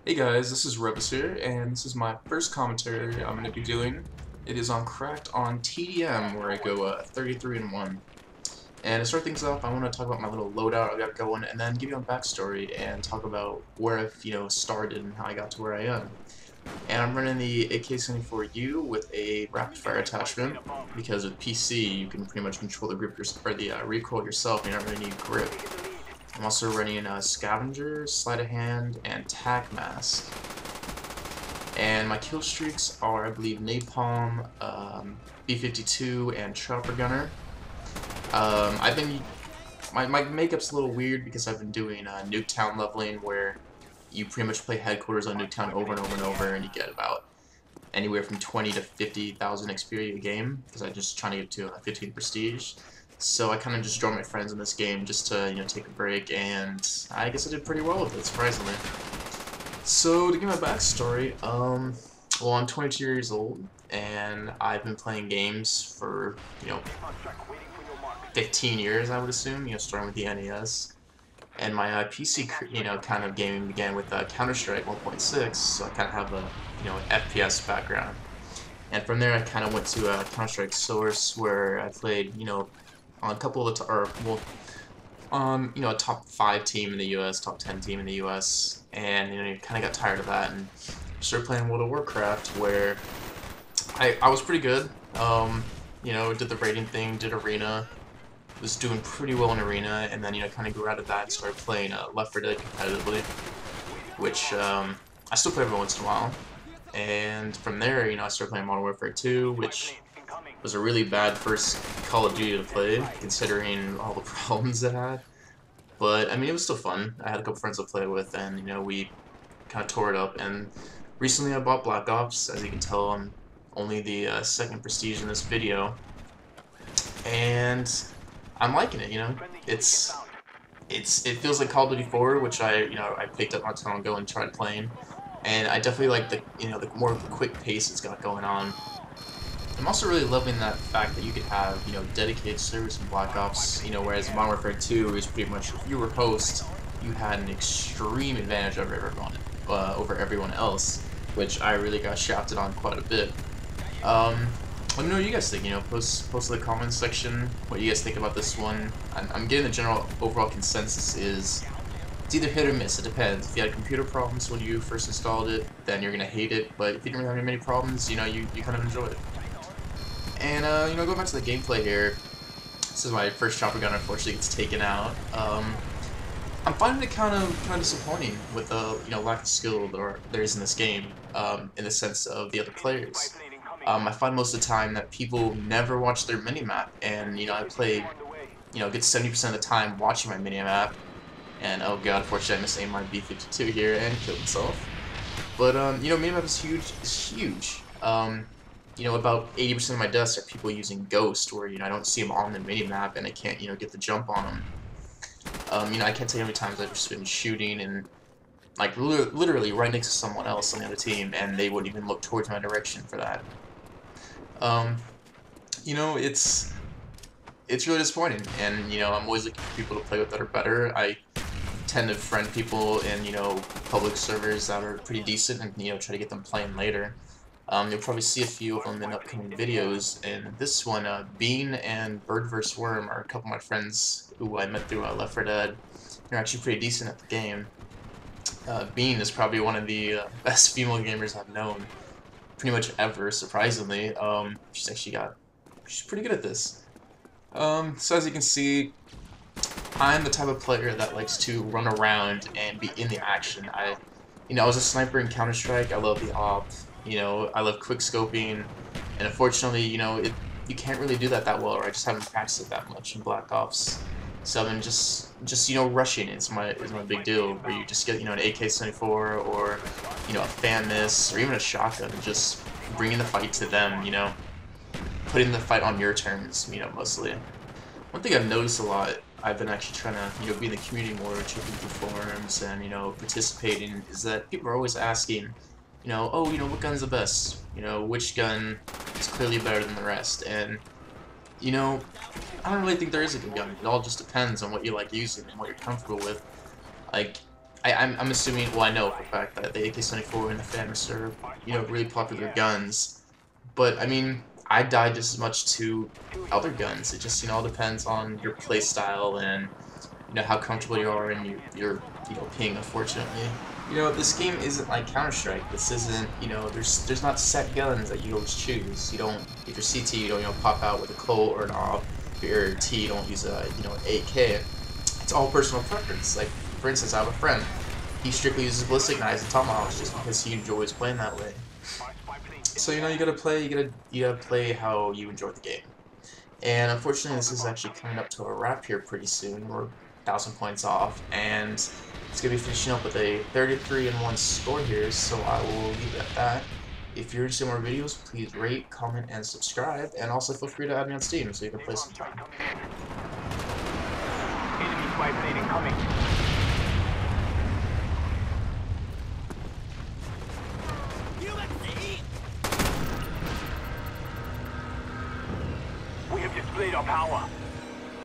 Hey guys, this is Revis here, and this is my first commentary I'm going to be doing. It is on Cracked on TDM, where I go 33-1. And to start things off, I want to talk about my little loadout I got going, and then give you a backstory and talk about where I've started and how I got to where I am. And I'm running the AK-74U with a rapid fire attachment because with PC you can pretty much control the grip or the recoil yourself, and you don't really need grip. I'm also running a Scavenger, Sleight of Hand, and Tac Mask. And my kill streaks are, I believe, Napalm, B-52, and Chopper Gunner. I've been... My makeup's a little weird because I've been doing Nuketown leveling, where you pretty much play headquarters on Nuketown over and over and over, and you get about anywhere from 20 to 50,000 XP a game, because I'm just trying to get to 15 prestige. So I kind of just joined my friends in this game just to, take a break, and I guess I did pretty well with it, surprisingly. So to give my backstory, well, I'm 22 years old, and I've been playing games for, 15 years, I would assume, starting with the NES. And my PC, kind of gaming began with Counter-Strike 1.6, so I kind of have a, an FPS background. And from there, I kind of went to Counter-Strike Source, where I played, on a couple of a top 5 team in the U.S., top 10 team in the U.S., and you kind of got tired of that and started playing World of Warcraft, where I was pretty good. Did the rating thing, did Arena, was doing pretty well in Arena, and then kind of grew out of that and started playing Left 4 Dead competitively, which I still play every once in a while. And from there, I started playing Modern Warfare 2, which was a really bad first Call of Duty to play, considering all the problems it had. But, I mean, it was still fun. I had a couple friends to play with, and, we kind of tore it up. And recently I bought Black Ops. As you can tell, I'm only the second prestige in this video. And I'm liking it, it feels like Call of Duty 4, which I picked up not too long ago and tried playing. And I definitely like the more of the quick pace it's got going on. I'm also really loving that fact that you could have, dedicated servers in Black Ops, whereas in Modern Warfare 2 is pretty much, if you were host, you had an extreme advantage over everyone else, which I really got shafted on quite a bit. Let me know what you guys think, post in the comments section what you guys think about this one. I'm getting the general overall consensus is it's either hit or miss, it depends. If you had computer problems when you first installed it, then you're gonna hate it, but if you didn't really have many problems, you kind of enjoy it. And, going back to the gameplay here, this is my first chopper gun unfortunately gets taken out. I'm finding it kind of disappointing with the, lack of skill there is in this game, in the sense of the other players. I find most of the time that people never watch their minimap, and, I play, get 70% of the time watching my minimap, and, oh god, unfortunately I missed aim my B-52 here and killed myself. But, minimap is huge. About 80% of my deaths are people using Ghost, where, I don't see them on the minimap and I can't, get the jump on them. I can't tell you how many times I've just been shooting and, like, literally right next to someone else on the other team, and they wouldn't even look towards my direction for that. It's really disappointing, and, I'm always looking for people to play with that are better. I tend to friend people in, public servers that are pretty decent and, try to get them playing later. You'll probably see a few of them in upcoming videos, and this one, Bean and Bird vs. Worm are a couple of my friends who I met through Left 4 Dead. They're actually pretty decent at the game. Bean is probably one of the best female gamers I've known, pretty much ever, surprisingly. She's pretty good at this. So as you can see, I'm the type of player that likes to run around and be in the action. I was a sniper in Counter-Strike. I love the op. I love quick scoping, and unfortunately, you can't really do that well, or I just haven't practiced it that much in Black Ops. So I've been just rushing is my big deal, where you just get an AK-74 or a fan miss or even a shotgun, and just bringing the fight to them, putting the fight on your terms, mostly. One thing I've noticed a lot, I've been actually trying to be in the community more, checking through forums and participating, is that people are always asking, oh, what gun's the best? Which gun is clearly better than the rest? And, I don't really think there is a good gun. It all just depends on what you like using and what you're comfortable with. Like, I'm assuming, well, I know for a fact that the AK-74 and the FAMAS are, you know, really popular guns. But, I mean, I die just as much to other guns. It just, you know, all depends on your play style and, you know, how comfortable you are in your you know, ping, unfortunately. You know, this game isn't like Counter-Strike. This isn't, you know, there's not set guns that you always choose. You don't, if you're CT, you don't, you know, pop out with a Colt or an AWP. If you're T, you don't use a, you know, an AK. It's all personal preference. Like, for instance, I have a friend. He strictly uses ballistic knives and tomahawks just because he enjoys playing that way. So, you know, you gotta play how you enjoy the game. And unfortunately, this is actually coming up to a wrap here pretty soon. We're 1,000 points off, and it's gonna be finishing up with a 33-1 score here. So I will leave it at that. If you're interested in more videos, please rate, comment, and subscribe. And also feel free to add me on Steam so you can play sometime. Enemy spy plane incoming. We have displayed our power.